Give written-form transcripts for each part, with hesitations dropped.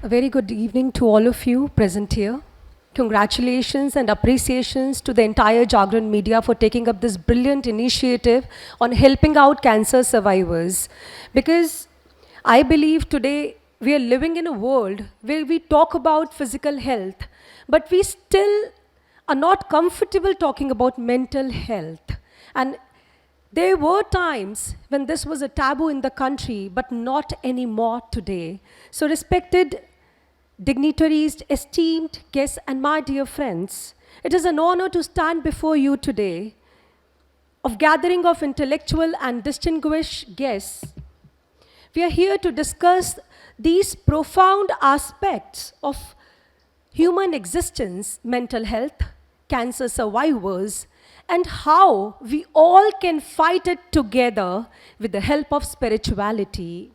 A very good evening to all of you present here. Congratulations and appreciations to the entire Jagran media for taking up this brilliant initiative on helping out cancer survivors. Because I believe today we are living in a world where we talk about physical health, but we still are not comfortable talking about mental health. And there were times when this was a taboo in the country, but not anymore today. So, respected dignitaries, esteemed guests, and my dear friends, it is an honor to stand before you today of gathering of intellectual and distinguished guests. We are here to discuss these profound aspects of human existence, mental health, cancer survivors, and how we all can fight it together with the help of spirituality.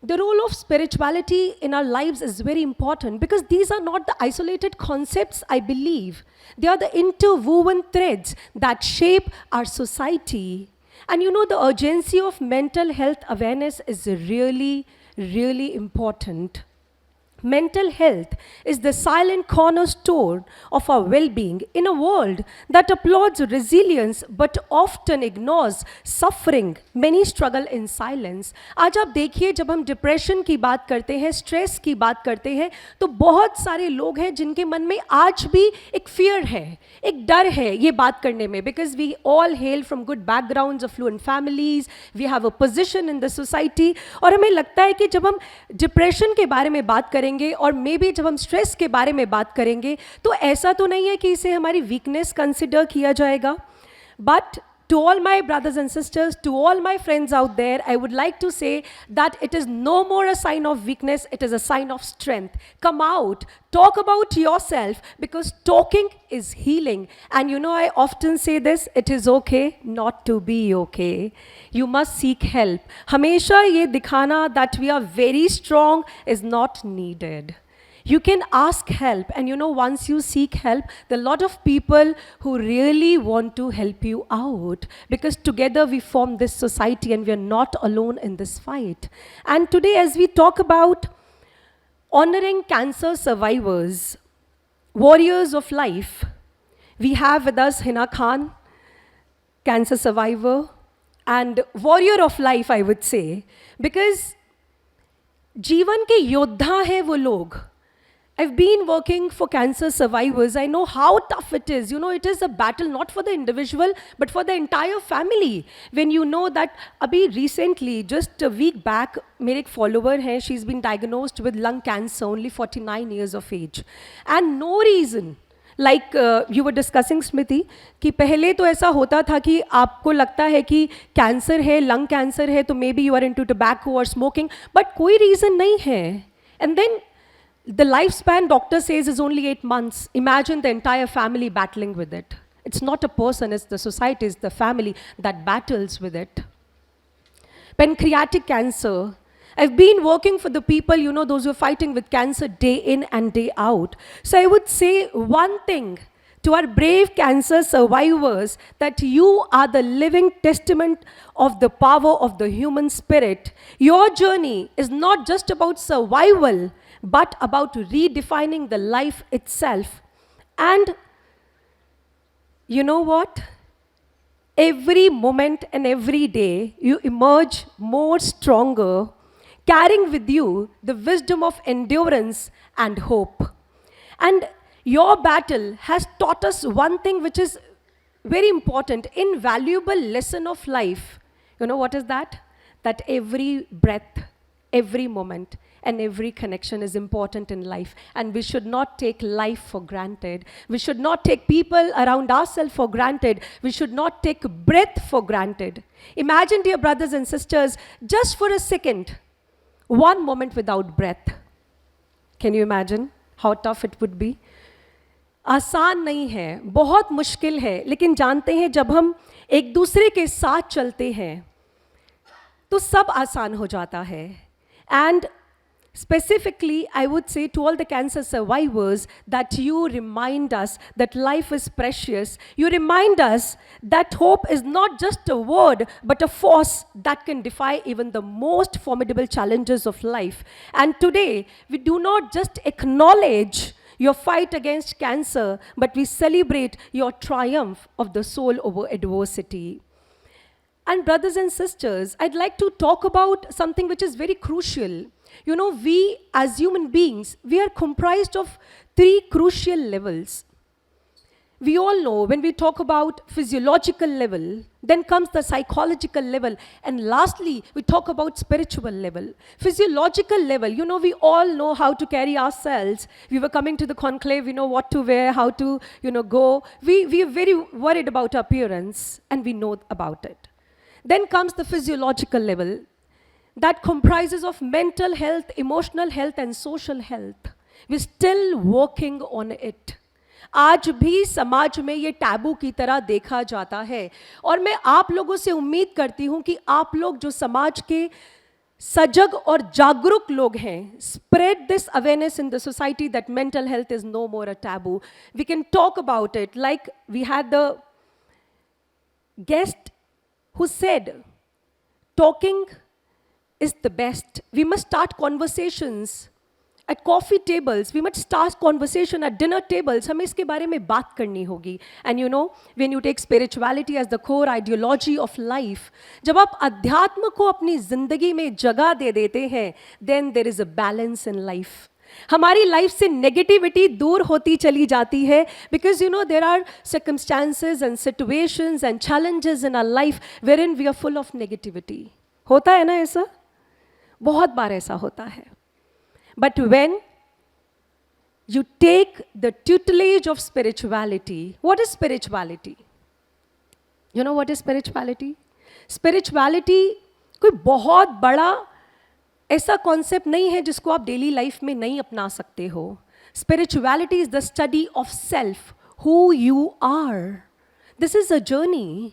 The role of spirituality in our lives is very important because these are not the isolated concepts, I believe. They are the interwoven threads that shape our society. And you know, the urgency of mental health awareness is really, really important. Mental health is the silent cornerstone of our well-being in a world that applauds resilience but often ignores suffering. Many struggle in silence. आज आप देखिए जब हम depression की बात करते हैं, stress की बात करते हैं, तो बहुत सारे लोग हैं जिनके मन में आज भी एक फियर है, एक डर है ये बात करने में, because we all hail from good backgrounds, affluent families, we have a position in the society, और हमें लगता है कि जब हम डिप्रेशन के बारे में बात करेंगे और मे बी जब हम स्ट्रेस के बारे में बात करेंगे तो ऐसा तो नहीं है कि इसे हमारी वीकनेस कंसिडर किया जाएगा. But to all my brothers and sisters, to all my friends out there, I would like to say that it is no more a sign of weakness, it is a sign of strength. Come out, talk about yourself, because talking is healing. And you know, I often say this, it is okay not to be okay. You must seek help. हमेशा ये दिखाना that we are very strong is not needed. You can ask help, and you know, once you seek help, there are a lot of people who really want to help you out, because together we form this society and we are not alone in this fight. And today, as we talk about honoring cancer survivors, warriors of life, we have with us Hina Khan, cancer survivor, and warrior of life, I would say, because जीवन के योद्धा है वो लोग. I've been working for cancer survivors. I know how tough it is. You know, it is a battle not for the individual, but for the entire family. When you know that, abhi recently, just a week back, मेरे एक follower है, she's been diagnosed with lung cancer, only 49 years of age. And no reason. Like you were discussing, Smriti, कि पहले तो ऐसा होता था कि आपको लगता है कि कैंसर है, लंग कैंसर है, तो maybe you are into tobacco और स्मोकिंग, बट कोई रीज़न नहीं है. And then the lifespan, doctor says, is only 8 months. Imagine the entire family battling with it. It's not a person, it's the society, it's the family that battles with it. Pancreatic cancer. I've been working for the people, you know, those who are fighting with cancer day in and day out. So I would say one thing to our brave cancer survivors, that you are the living testament of the power of the human spirit. Your journey is not just about survival, but about redefining the life itself. And you know what? Every moment and every day, you emerge more stronger, carrying with you the wisdom of endurance and hope. And your battle has taught us one thing which is very important, invaluable lesson of life. You know what is that? That every breath, every moment, and every connection is important in life, and we should not take life for granted. We should not take people around ourselves for granted. We should not take breath for granted. Imagine, dear brothers and sisters, just for a second, one moment without breath. Can you imagine how tough it would be? आसान नहीं है, बहुत मुश्किल है, लेकिन जानते हैं जब हम एक दूसरे के साथ चलते हैं तो सब आसान हो जाता है. And Specifically, I would say to all the cancer survivors that you remind us that life is precious. You remind us that hope is not just a word, but a force that can defy even the most formidable challenges of life. And today, we do not just acknowledge your fight against cancer, but we celebrate your triumph of the soul over adversity. And brothers and sisters, I'd like to talk about something which is very crucial. You know, we as human beings, we are comprised of three crucial levels. We all know when we talk about physiological level, then comes the psychological level, and lastly, we talk about spiritual level. Physiological level, you know, we all know how to carry ourselves. We were coming to the conclave, we know what to wear, how to, go. We are very worried about appearance, and we know about it. Then comes the physiological level that comprises of mental health, emotional health, and social health. We're still working on it. आज भी समाज में ये taboo की तरह देखा जाता है और मैं आप लोगों से उम्मीद करती हूँ कि आप लोग जो समाज के सजग और जागरूक लोग हैं, spread this awareness in the society that mental health is no more a taboo. We can talk about it like we had the guest who said, talking is the best. We must start conversations at coffee tables. We must start conversation at dinner tables. हमें इसके बारे में बात करनी होगी. And you know, when you take spirituality as the core ideology of life, जब आप अध्यात्म को अपनी जिंदगी में जगह दे देते हैं, then there is a balance in life. हमारी लाइफ से नेगेटिविटी दूर होती चली जाती है because there are circumstances and situations and challenges in our life wherein we are full of negativity. होता है ना ऐसा? बहुत बार ऐसा होता है. But when you take the tutelage of spirituality, what is spirituality? You know what is spirituality? Spirituality कोई बहुत बड़ा ऐसा कॉन्सेप्ट नहीं है जिसको आप डेली लाइफ में नहीं अपना सकते हो. Spirituality is the study of self, who you are. This is a journey.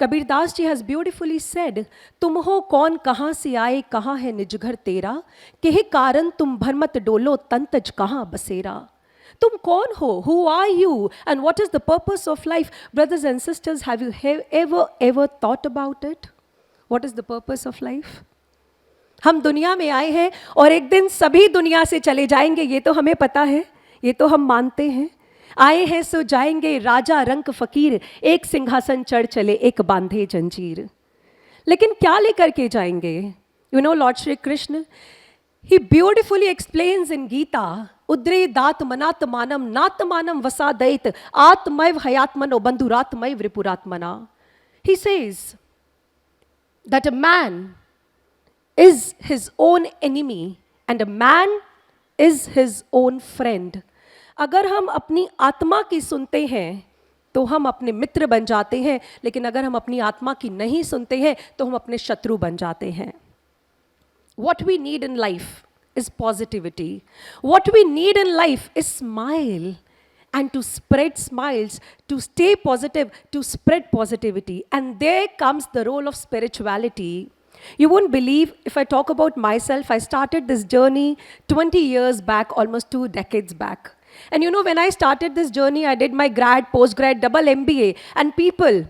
Kabirdas ji has beautifully said, तुम हो कौन, कहाँ से आए, कहाँ है निज घर तेरा, केहे कारण तुम भरमत डोलो, तन तज कहाँ बसेरा. तुम कौन हो? Who are you? And what is the purpose of life? Brothers and sisters, have you ever thought about it? What is the purpose of life? हम दुनिया में आए हैं और एक दिन सभी दुनिया से चले जाएंगे, ये तो हमें पता है, ये तो हम मानते हैं. आए हैं सो जाएंगे, राजा रंक फकीर, एक सिंहासन चढ़ चले, एक बांधे जंजीर. लेकिन क्या लेकर के जाएंगे? You know, lord Shri Krishna, he beautifully explains in Gita, उद्रे दात मनात मानम नात मानम वसा दैत आत्मैव हयात्मनो बंधुरात्मैव रिपुरात्मना. He says that a man is his own enemy and a man is his own friend. अगर हम अपनी आत्मा की सुनते हैं तो हम अपने मित्र बन जाते हैं, लेकिन अगर हम अपनी आत्मा की नहीं सुनते हैं तो हम अपने शत्रु बन जाते हैं. What we need in life is positivity. What we need in life is smile. And to spread smiles, to stay positive, to spread positivity. And there comes the role of spirituality. You won't believe if I talk about myself, I started this journey 20 years back, almost 2 decades back. And you know, when I started this journey, I did my grad, post-grad, double MBA. And people,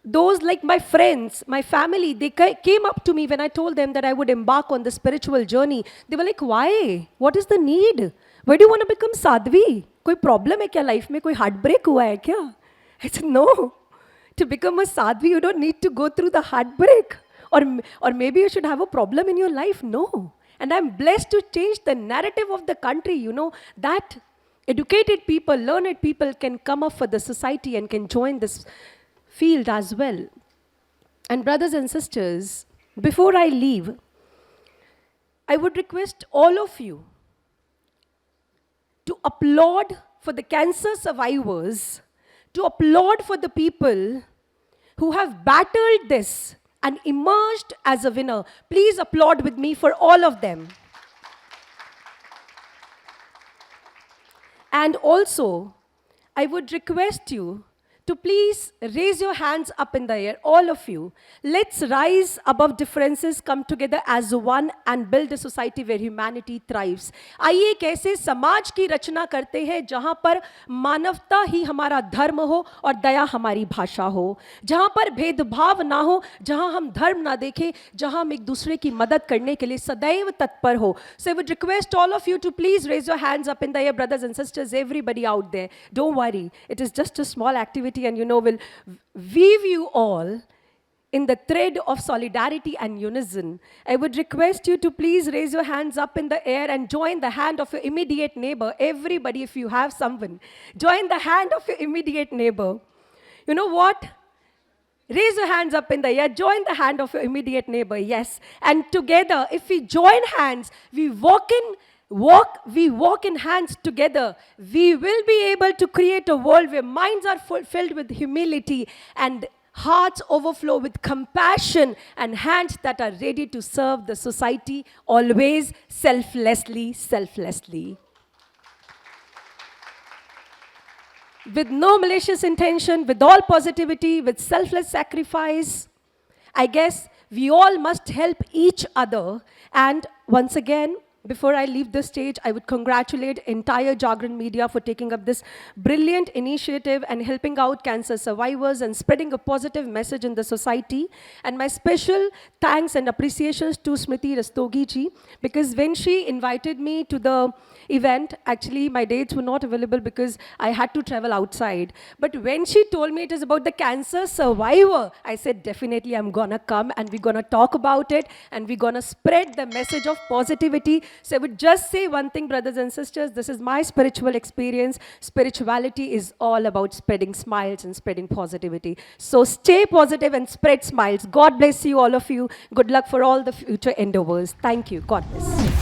those like my friends, my family, they came up to me when I told them that I would embark on the spiritual journey. They were like, why? What is the need? Why do you want to become sadhvi? कोई problem है क्या life में? कोई heartbreak हुआ है क्या? I said, no. To become a sadhvi, you don't need to go through the heartbreak. Or maybe you should have a problem in your life. No. And I'm blessed to change the narrative of the country, that educated people, learned people can come up for the society and can join this field as well. And brothers and sisters, before I leave, I would request all of you to applaud for the cancer survivors, to applaud for the people who have battled this and emerged as a winner. Please applaud with me for all of them. And also, I would request you to please raise your hands up in the air, all of you. Let's rise above differences, come together as one and build a society where humanity thrives. आइए एक ऐसे समाज की रचना करते हैं जहां पर मानवता ही हमारा धर्म हो और दया हमारी भाषा हो, जहां पर भेदभाव ना हो, जहां हम धर्म ना देखें, जहां हम एक दूसरे की मदद करने के लिए सदैव तत्पर हो. So I would request all of you to please raise your hands up in the air, brothers and sisters, everybody out there. Don't worry, it is just a small activity and will weave you all in the thread of solidarity and unison. I would request you to please raise your hands up in the air and join the hand of your immediate neighbor. Everybody, if you have someone, join the hand of your immediate neighbor. You know what? Raise your hands up in the air, join the hand of your immediate neighbor, yes. And together, if we join hands, we walk in hands together, we will be able to create a world where minds are filled with humility and hearts overflow with compassion and hands that are ready to serve the society always selflessly. With no malicious intention, with all positivity, with selfless sacrifice, I guess we all must help each other. And once again, before I leave the stage, I would congratulate entire Jagran Media for taking up this brilliant initiative and helping out cancer survivors and spreading a positive message in the society. And my special thanks and appreciations to Smriti Rastogi ji, because when she invited me to the event, actually my dates were not available because I had to travel outside. But when she told me it is about the cancer survivor, I said definitely I'm gonna come and we're gonna talk about it and we're gonna spread the message of positivity. So I would just say one thing, brothers and sisters, this is my spiritual experience. Spirituality is all about spreading smiles and spreading positivity. So stay positive and spread smiles. God bless you, all of you. Good luck for all the future endeavors. Thank you. God bless.